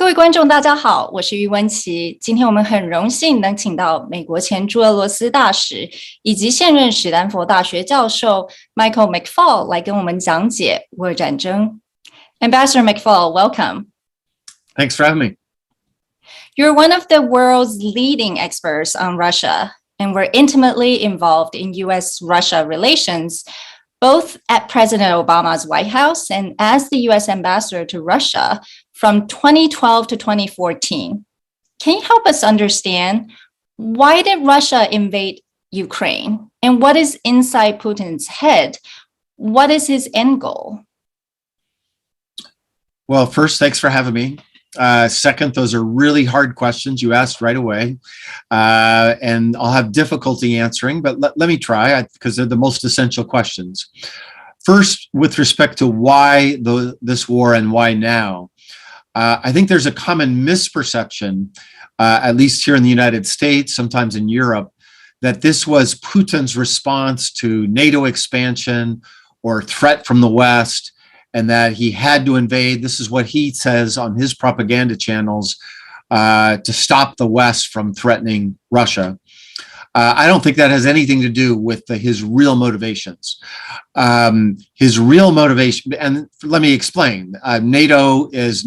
位观众大家好，我是于文琪。今天我们很荣幸能请到美国前驻俄罗斯大使以及现任史丹佛大学教授 McFaul 来跟我们讲解乌俄战争。Ambassador McFaul, welcome. Thanks for having me. You're one of the world's leading experts on Russia, and were intimately involved in U.S.-Russia relations, both at President Obama's White House and as the U.S. ambassador to Russia from 2012 to 2014. Can you help us understand why did Russia invade Ukraine? And what is inside Putin's head? What is his end goal? Well, first, thanks for having me. Second, those are really hard questions you asked right away. And I'll have difficulty answering, but let me try because they're the most essential questions. First, with respect to why this war and why now, I think there's a common misperception, at least here in the United States, sometimes in Europe, that this was Putin's response to NATO expansion or threat from the West, and that he had to invade. This is what he says on his propaganda channels to stop the West from threatening Russia. I don't think that has anything to do with his real motivations. His real motivation, and let me explain. NATO is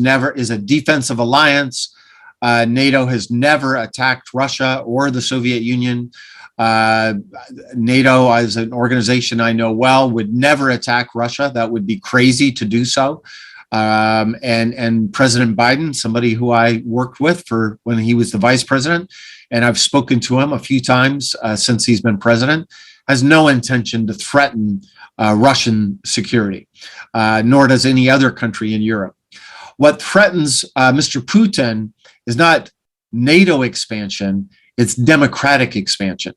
a defensive alliance. NATO has never attacked Russia or the Soviet Union. NATO, as an organization I know well, would never attack Russia. That would be crazy to do so. And President Biden, somebody who I worked with for when he was the vice president, and I've spoken to him a few times since he's been president, has no intention to threaten Russian security, nor does any other country in Europe. What threatens Mr. Putin is not NATO expansion, it's democratic expansion.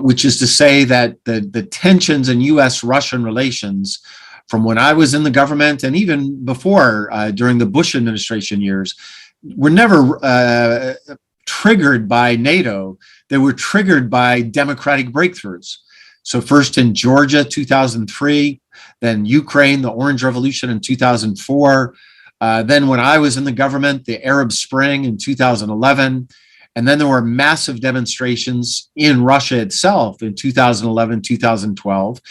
Which is to say that the tensions in U.S.-Russian relations from when I was in the government and even before during the Bush administration years were never triggered by NATO. They were triggered by democratic breakthroughs. So first in Georgia, 2003, then Ukraine, the Orange Revolution in 2004. Then when I was in the government, the Arab Spring in 2011. And then there were massive demonstrations in Russia itself in 2011, 2012.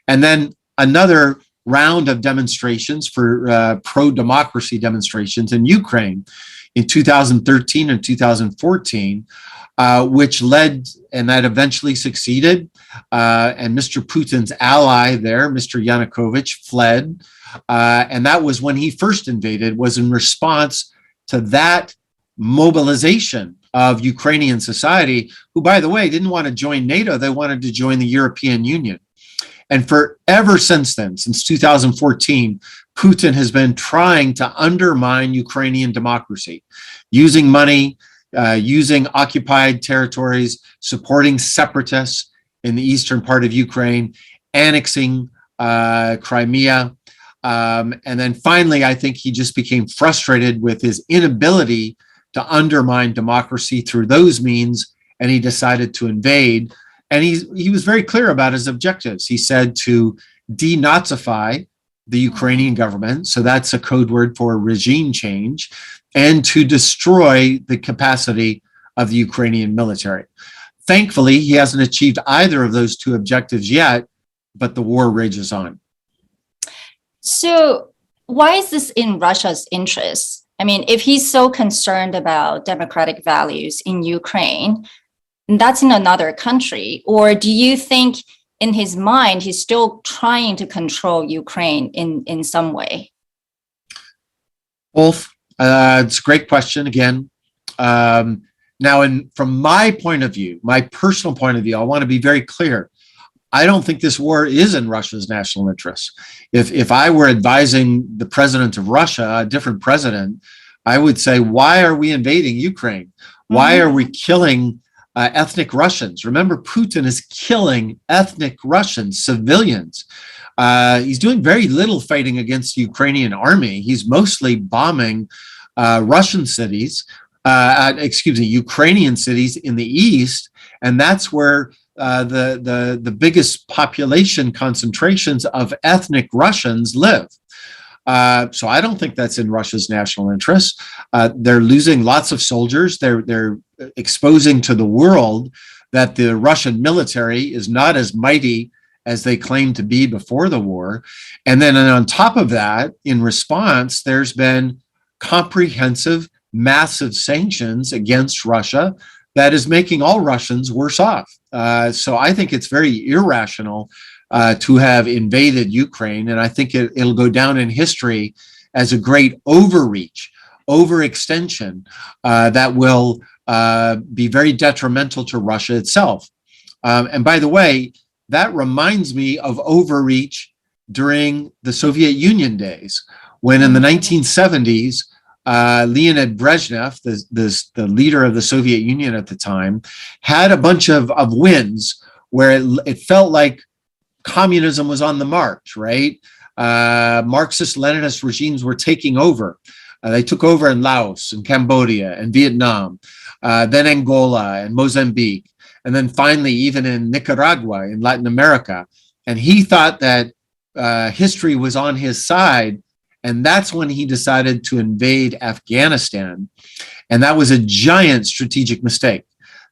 And then another round of demonstrations for pro-democracy demonstrations in Ukraine in 2013 and 2014, which led, and that eventually succeeded. And Mr. Putin's ally there, Mr. Yanukovych, fled. And that was when he first invaded, was in response to that mobilization of Ukrainian society, who, by the way, didn't want to join NATO. They wanted to join the European Union. And ever since then, since 2014, Putin has been trying to undermine Ukrainian democracy, using money, using occupied territories, supporting separatists in the eastern part of Ukraine, annexing Crimea. And then finally, I think he just became frustrated with his inability to undermine democracy through those means, and he decided to invade. And he was very clear about his objectives. He said to denazify the Ukrainian government, so that's a code word for regime change, and to destroy the capacity of the Ukrainian military. Thankfully, he hasn't achieved either of those two objectives yet, but the war rages on. So why is this in Russia's interest? I mean, if he's so concerned about democratic values in Ukraine, that's in another country. Or do you think in his mind, he's still trying to control Ukraine in some way? Both. It's a great question again. Now, from my point of view, my personal point of view, I want to be very clear. I don't think this war is in Russia's national interest. If I were advising the president of Russia, a different president, I would say, why are we invading Ukraine? Why are we killing ethnic Russians? Remember, Putin is killing ethnic Russians, civilians. He's doing very little fighting against the Ukrainian army. He's mostly bombing Russian cities, Ukrainian cities in the east, and that's where the biggest population concentrations of ethnic Russians live. So I don't think that's in Russia's national interest. They're losing lots of soldiers. They're exposing to the world that the Russian military is not as mighty as they claimed to be before the war. And then on top of that, in response, there's been comprehensive, massive sanctions against Russia that is making all Russians worse off. So I think it's very irrational to have invaded Ukraine. And I think it'll go down in history as a great overreach, overextension that will be very detrimental to Russia itself. And by the way, that reminds me of overreach during the Soviet Union days, when in the 1970s, Leonid Brezhnev, the leader of the Soviet Union at the time, had a bunch of wins where it felt like communism was on the march, right? Marxist-Leninist regimes were taking over. They took over in Laos and Cambodia and Vietnam, then Angola and Mozambique, and then finally even in Nicaragua in Latin America. And he thought that history was on his side. And that's when he decided to invade Afghanistan. And that was a giant strategic mistake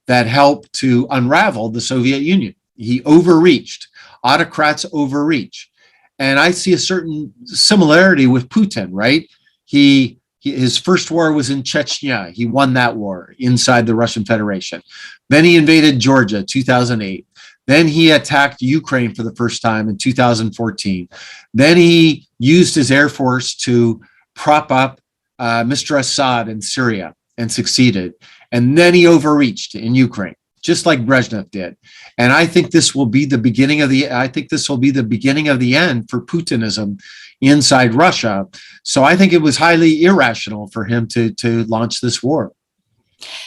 that helped to unravel the Soviet Union. He overreached. Autocrats overreach. And I see a certain similarity with Putin, right? His first war was in Chechnya. He won that war inside the Russian Federation. Then he invaded Georgia, 2008. Then he attacked Ukraine for the first time in 2014. Then he used his air force to prop up Mr. Assad in Syria and succeeded. And then he overreached in Ukraine, just like Brezhnev did. And I think this will be the beginning of the end for Putinism inside Russia. So I think it was highly irrational for him to launch this war.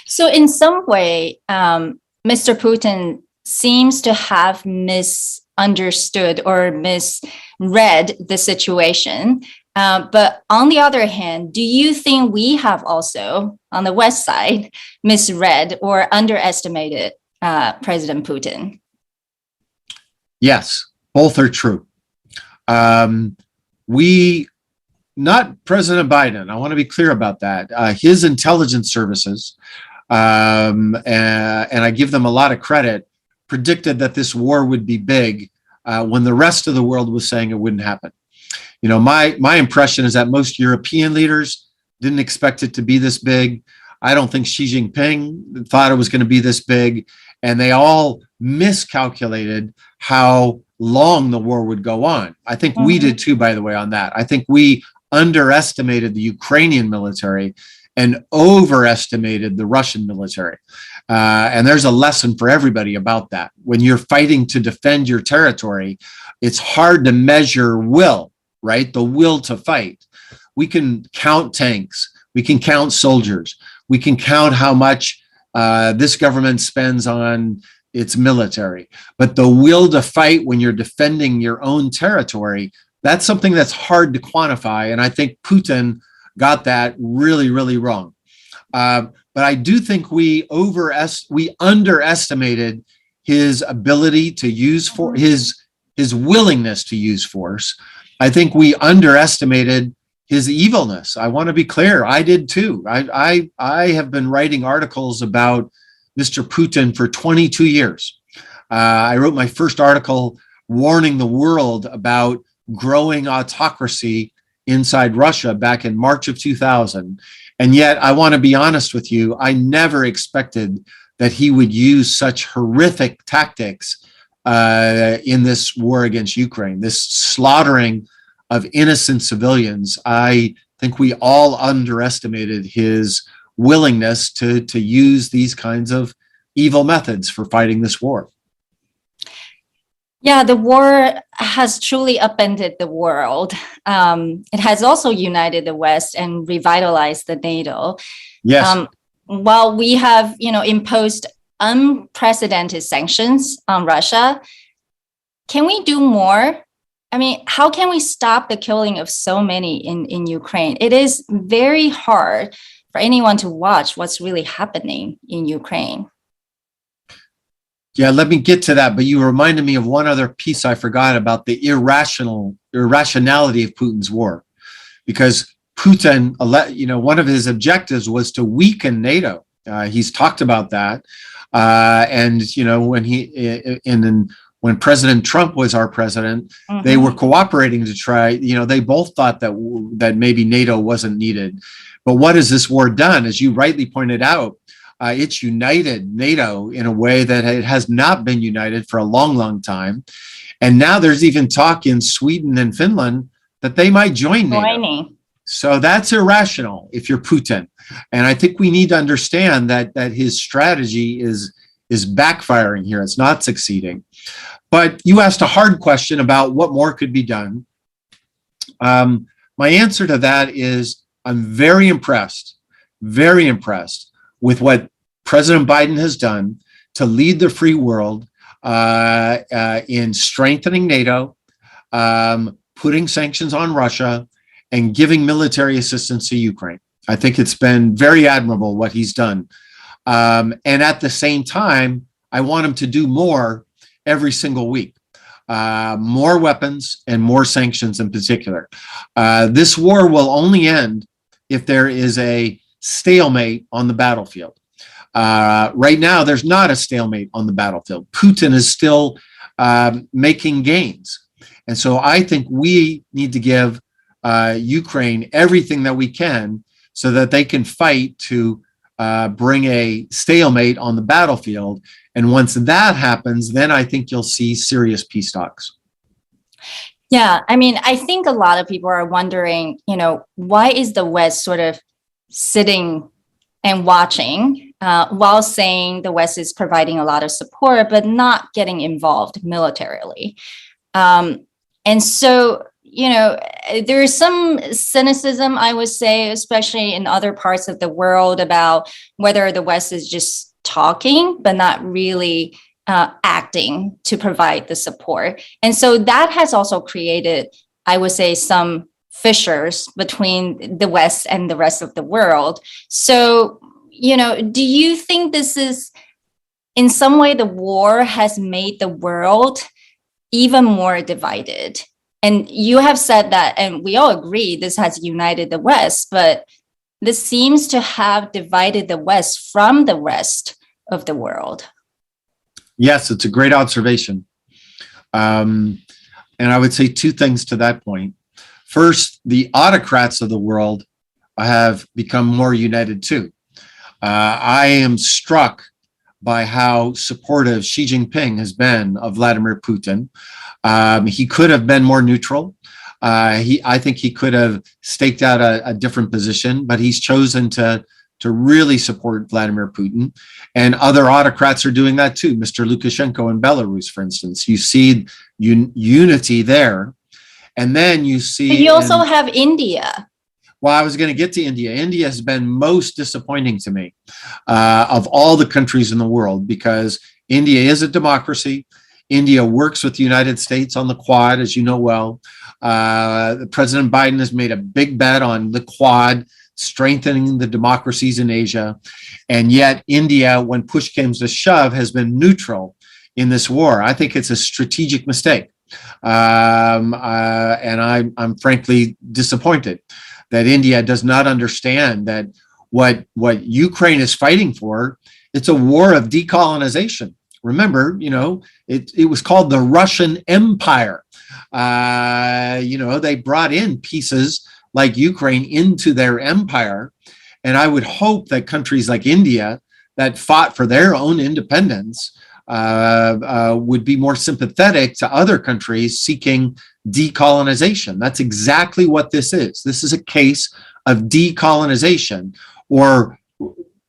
So in some way, Mr. Putin seems to have misunderstood or misread the situation. But on the other hand, do you think we have also, on the West side, misread or underestimated President Putin? Yes, both are true. Not President Biden, I want to be clear about that. His intelligence services, and I give them a lot of credit, predicted that this war would be big when the rest of the world was saying it wouldn't happen. You know, my impression is that most European leaders didn't expect it to be this big. I don't think Xi Jinping thought it was going to be this big. And they all miscalculated how long the war would go on. I think we did too, by the way, on that. I think we underestimated the Ukrainian military and overestimated the Russian military. And there's a lesson for everybody about that. When you're fighting to defend your territory, it's hard to measure will, right? The will to fight. We can count tanks. We can count soldiers. We can count how much this government spends on its military. But the will to fight when you're defending your own territory, that's something that's hard to quantify. And I think Putin got that really, really wrong. But I do think we underestimated his ability to use his willingness to use force. I think we underestimated his evilness. I want to be clear. I did too. I have been writing articles about Mr. Putin for 22 years. I wrote my first article warning the world about growing autocracy inside Russia back in March of 2000. And yet, I want to be honest with you, I never expected that he would use such horrific tactics in this war against Ukraine, this slaughtering of innocent civilians. I think we all underestimated his willingness to use these kinds of evil methods for fighting this war. Yeah, the war has truly upended the world. It has also united the West and revitalized the NATO. Yes. While we have, imposed unprecedented sanctions on Russia, can we do more? I mean, how can we stop the killing of so many in Ukraine? It is very hard for anyone to watch what's really happening in Ukraine. Yeah, let me get to that. But you reminded me of one other piece I forgot about, the irrationality of Putin's war. because Putin, one of his objectives was to weaken NATO. He's talked about that. When President Trump was our president, they were cooperating to try, they both thought that maybe NATO wasn't needed. But what has this war done? As you rightly pointed out, it's united NATO in a way that it has not been united for a long, long time. And now there's even talk in Sweden and Finland that they might join NATO. So that's irrational if you're Putin. And I think we need to understand that his strategy is backfiring here. It's not succeeding. But you asked a hard question about what more could be done. My answer to that is I'm very impressed with what President Biden has done to lead the free world in strengthening NATO, putting sanctions on Russia, and giving military assistance to Ukraine. I think it's been very admirable what he's done. And at the same time, I want him to do more every single week. More weapons and more sanctions in particular. This war will only end if there is a stalemate on the battlefield. Right now, there's not a stalemate on the battlefield. Putin is still making gains. And so I think we need to give Ukraine everything that we can so that they can fight to bring a stalemate on the battlefield. And once that happens, then I think you'll see serious peace talks. Yeah, I mean, I think a lot of people are wondering, why is the West sort of sitting and watching while saying the West is providing a lot of support, but not getting involved militarily? And so, there is some cynicism, I would say, especially in other parts of the world, about whether the West is just talking, but not really acting to provide the support. And so that has also created, I would say, some fissures between the West and the rest of the world. So, do you think this is, in some way, the war has made the world even more divided? And you have said that, and we all agree, this has united the West, but this seems to have divided the West from the rest of the world. Yes, it's a great observation. And I would say two things to that point. First, the autocrats of the world have become more united too. I am struck by how supportive Xi Jinping has been of Vladimir Putin. He could have been more neutral. I think he could have staked out a different position, but he's chosen to really support Vladimir Putin. And other autocrats are doing that too. Mr. Lukashenko in Belarus, for instance, you see unity there. And then you see— But you also have India. Well, I was going to get to India. India has been most disappointing to me of all the countries in the world, because India is a democracy. India works with the United States on the Quad, as you know well. President Biden has made a big bet on the Quad, strengthening the democracies in Asia. And yet India, when push comes to shove, has been neutral in this war. I think it's a strategic mistake. And I'm frankly disappointed that India does not understand that what Ukraine is fighting for, it's a war of decolonization. Remember, it was called the Russian Empire. They brought in pieces like Ukraine into their empire. And I would hope that countries like India that fought for their own independence would be more sympathetic to other countries seeking decolonization. That's exactly what this is. This is a case of decolonization or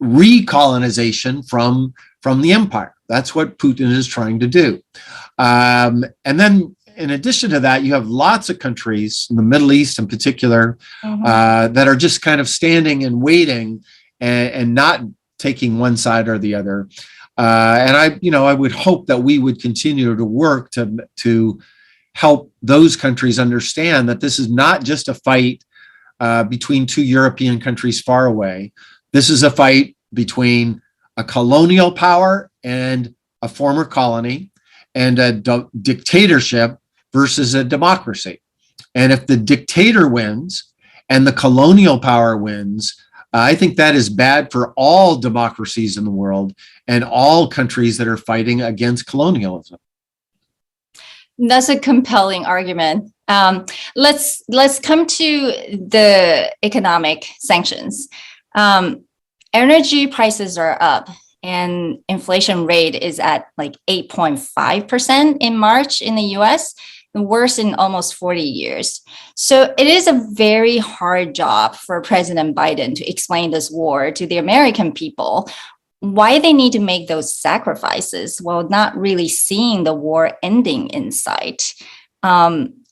recolonization from the empire. That's what Putin is trying to do. And then in addition to that, you have lots of countries in the Middle East in particular that are just kind of standing and waiting and not taking one side or the other. And I would hope that we would continue to work to help those countries understand that this is not just a fight between two European countries far away. This is a fight between a colonial power and a former colony, and a dictatorship versus a democracy. And if the dictator wins and the colonial power wins, I think that is bad for all democracies in the world and all countries that are fighting against colonialism. That's a compelling argument. Let's come to the economic sanctions. Energy prices are up and inflation rate is at like 8.5% in March in the US, the worst in almost 40 years. So it is a very hard job for President Biden to explain this war to the American people, why they need to make those sacrifices while not really seeing the war ending in sight.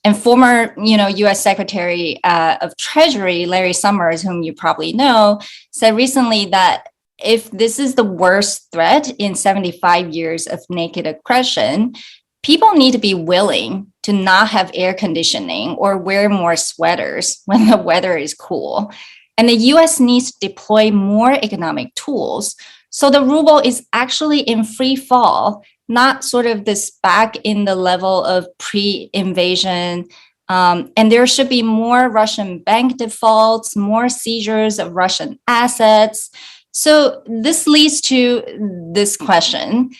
And former, U.S. Secretary of Treasury, Larry Summers, whom you probably know, said recently that if this is the worst threat in 75 years of naked aggression, people need to be willing to not have air conditioning or wear more sweaters when the weather is cool. And the U.S. needs to deploy more economic tools. So the ruble is actually in free fall, not sort of this back in the level of pre-invasion. And there should be more Russian bank defaults, more seizures of Russian assets. So this leads to this question.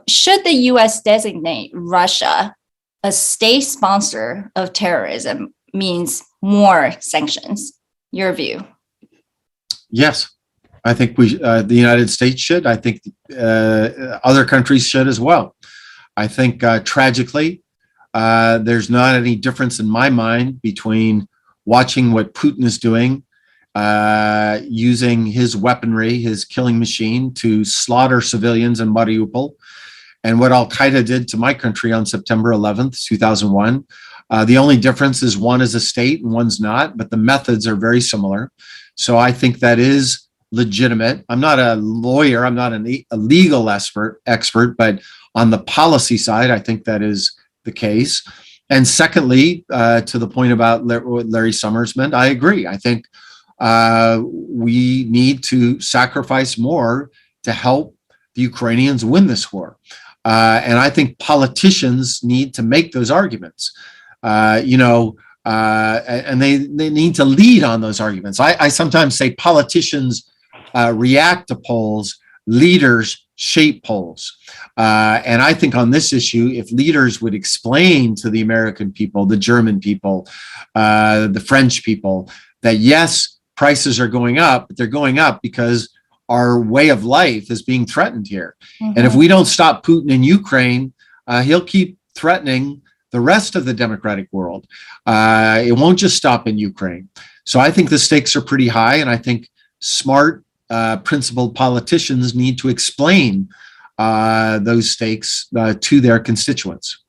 Should the U.S. designate Russia a state sponsor of terrorism means more sanctions? Your view? Yes. I think the United States should. I think other countries should as well. I think tragically, there's not any difference in my mind between watching what Putin is doing, using his weaponry, his killing machine to slaughter civilians in Mariupol, and what Al-Qaeda did to my country on September 11th, 2001. The only difference is one is a state and one's not, but the methods are very similar. So I think that is legitimate. I'm not a lawyer. I'm not a legal expert, but on the policy side, I think that is the case. And secondly, to the point about what Larry Summers meant, I agree. I think we need to sacrifice more to help the Ukrainians win this war. And I think politicians need to make those arguments, and they need to lead on those arguments. I sometimes say politicians react to polls, leaders shape polls. And I think on this issue, if leaders would explain to the American people, the German people, the French people, that yes, prices are going up, but they're going up because our way of life is being threatened here. Mm-hmm. And if we don't stop Putin in Ukraine, he'll keep threatening the rest of the democratic world. It won't just stop in Ukraine. So I think the stakes are pretty high, and I think smart, principled politicians need to explain those stakes to their constituents.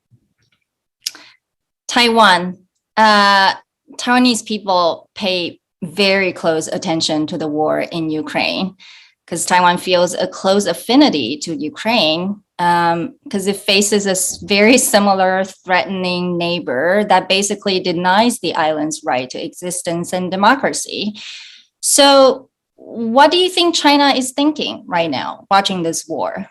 Taiwan. Taiwanese people pay very close attention to the war in Ukraine because Taiwan feels a close affinity to Ukraine because it faces a very similar threatening neighbor that basically denies the island's right to existence and democracy. So what do you think China is thinking right now, watching this war?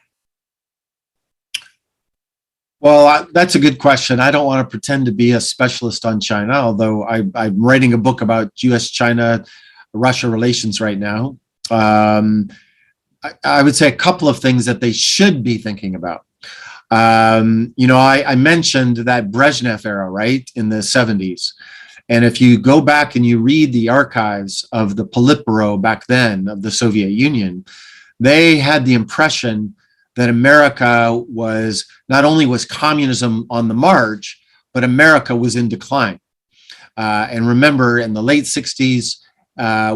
Well, that's a good question. I don't want to pretend to be a specialist on China, although I'm writing a book about U.S.-China-Russia relations right now. I would say a couple of things that they should be thinking about. I mentioned that Brezhnev era, right, in the 70s. And if you go back and you read the archives of the Politburo back then of the Soviet Union, they had the impression that America was, not only was communism on the march, but America was in decline. And remember, in the late 60s,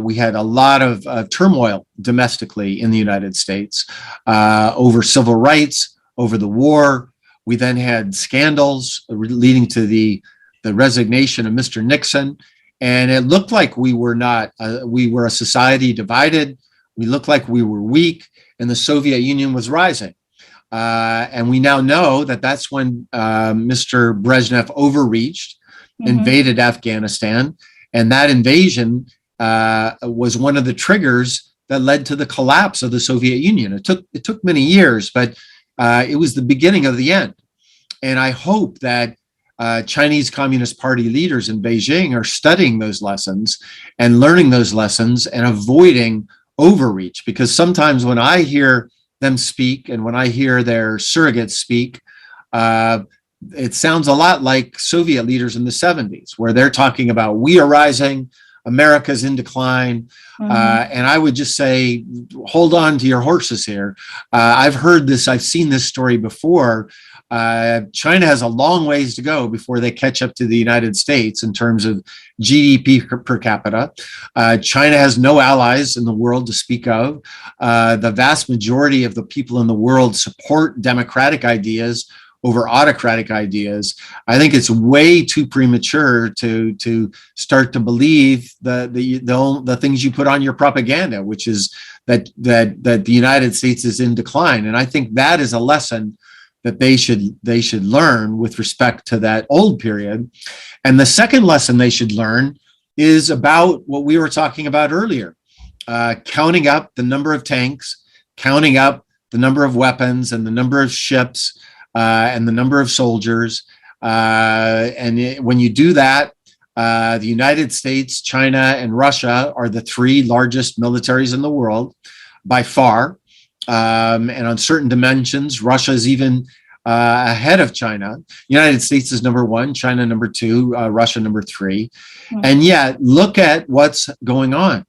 we had a lot of turmoil domestically in the United States over civil rights, over the war. We then had scandals leading to the resignation of Mr. Nixon. And it looked like we were a society divided. We looked like we were weak, and the Soviet Union was rising. And we now know that that's when Mr. Brezhnev overreached, invaded Afghanistan. And that invasion was one of the triggers that led to the collapse of the Soviet Union. It took many years, but it was the beginning of the end. And I hope that Chinese Communist Party leaders in Beijing are studying those lessons and learning those lessons and avoiding overreach. Because sometimes when I hear them speak and when I hear their surrogates speak, it sounds a lot like Soviet leaders in the 70s, where they're talking about we are rising, America's in decline. And I would just say, hold on to your horses here. I've heard this, I've seen this story before. China has a long ways to go before they catch up to the United States in terms of GDP per capita. China has no allies in the world to speak of. The vast majority of the people in the world support democratic ideas over autocratic ideas. I think it's way too premature to start to believe the things you put on your propaganda, which is that the United States is in decline. And I think that is a lesson that they should learn with respect to that old period. And the second lesson they should learn is about what we were talking about earlier, counting up the number of tanks, counting up the number of weapons and the number of ships and the number of soldiers. When you do that, the United States, China, and Russia are the three largest militaries in the world by far. And on certain dimensions, Russia is even ahead of China. United States is number one, China number two, Russia number three. And yet, look at what's going on.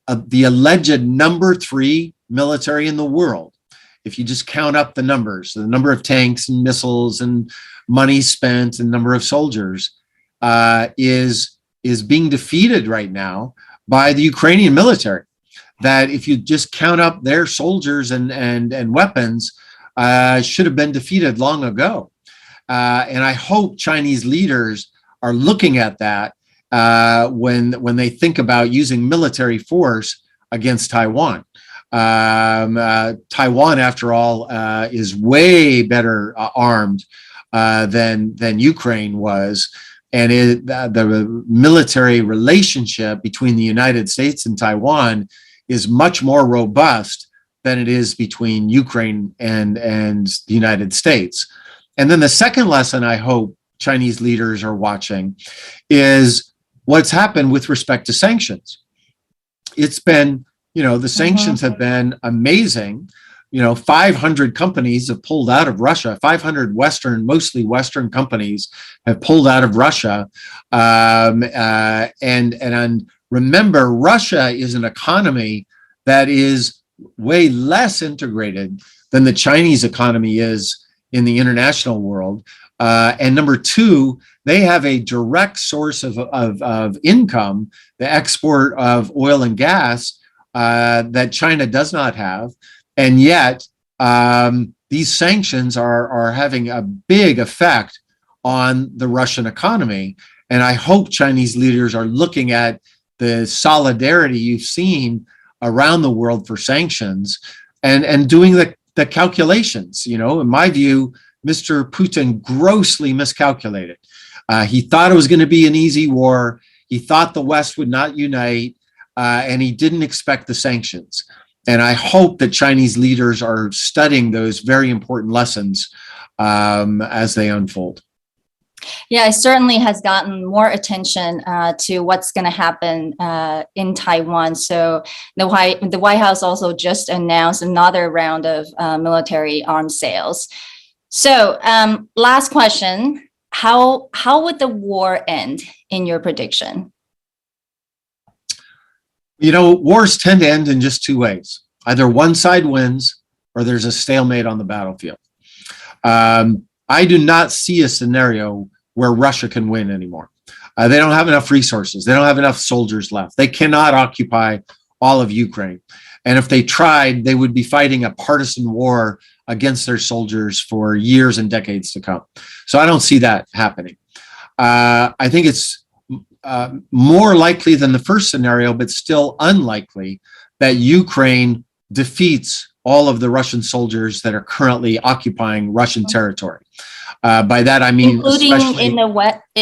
The alleged number three military in the world, if you just count up the numbers, the number of tanks and missiles and money spent and number of soldiers, is being defeated right now by the Ukrainian military. That if you just count up their soldiers and weapons, should have been defeated long ago. And I hope Chinese leaders are looking at that when they think about using military force against Taiwan. Taiwan, after all, is way better armed than Ukraine was. And the military relationship between the United States and Taiwan is much more robust than it is between Ukraine and the United States. And then the second lesson I hope Chinese leaders are watching is what's happened with respect to sanctions. It's been, the sanctions have been amazing. 500 companies have pulled out of Russia. 500 mostly Western companies have pulled out of Russia. And remember, Russia is an economy that is way less integrated than the Chinese economy is in the international world. And number two, they have a direct source of income, the export of oil and gas, that China does not have. And yet, these sanctions are having a big effect on the Russian economy. And I hope Chinese leaders are looking at the solidarity you've seen around the world for sanctions and doing the calculations. In my view, Mr. Putin grossly miscalculated. He thought it was going to be an easy war. He thought the West would not unite, and he didn't expect the sanctions. And I hope that Chinese leaders are studying those very important lessons as they unfold. Yeah, it certainly has gotten more attention to what's going to happen in Taiwan. So the White House also just announced another round of military arms sales. So last question, how would the war end in your prediction? Wars tend to end in just two ways. Either one side wins or there's a stalemate on the battlefield. I do not see a scenario where Russia can win anymore. They don't have enough resources. They don't have enough soldiers left. They cannot occupy all of Ukraine. And if they tried, they would be fighting a partisan war against their soldiers for years and decades to come. So I don't see that happening. I think it's more likely than the first scenario, but still unlikely that Ukraine defeats all of the Russian soldiers that are currently occupying Russian territory. By that, I mean,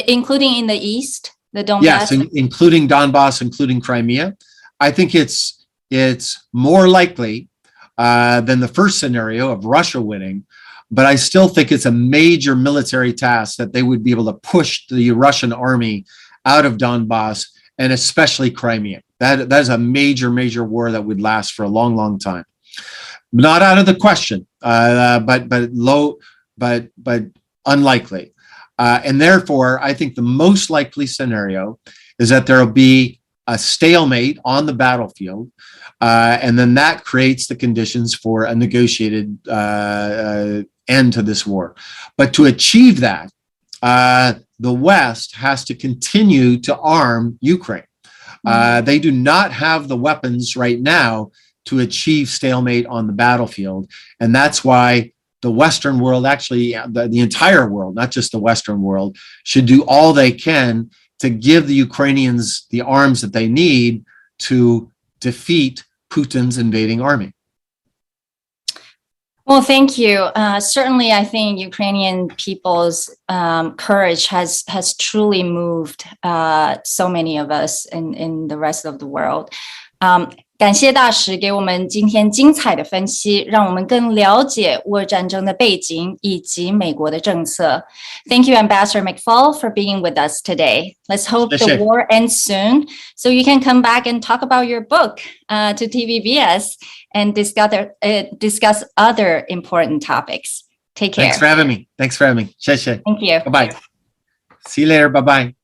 including in the East, the Donbass? Yes, including Donbass, including Crimea. I think it's more likely than the first scenario of Russia winning. but I still think it's a major military task that they would be able to push the Russian army out of Donbass and especially Crimea. That is a major, major war that would last for a long, long time. Not out of the question, but unlikely. And therefore, I think the most likely scenario is that there will be a stalemate on the battlefield, and then that creates the conditions for a negotiated end to this war. But to achieve that, the West has to continue to arm Ukraine. They do not have the weapons right now to achieve stalemate on the battlefield. And that's why the Western world, actually the entire world, not just the Western world, should do all they can to give the Ukrainians the arms that they need to defeat Putin's invading army. Well, thank you. Certainly, I think Ukrainian people's courage has truly moved so many of us in the rest of the world. 感谢大使给我们今天精彩的分析，让我们更了解乌俄战争的背景以及美国的政策。Thank you, Ambassador McFaul, for being with us today. Let's hope the war ends soon, so you can come back and talk about your book to TVBS and discuss other important topics. Take care. Thanks for having me. 谢谢。Thank you. Bye-bye. See you later. Bye-bye.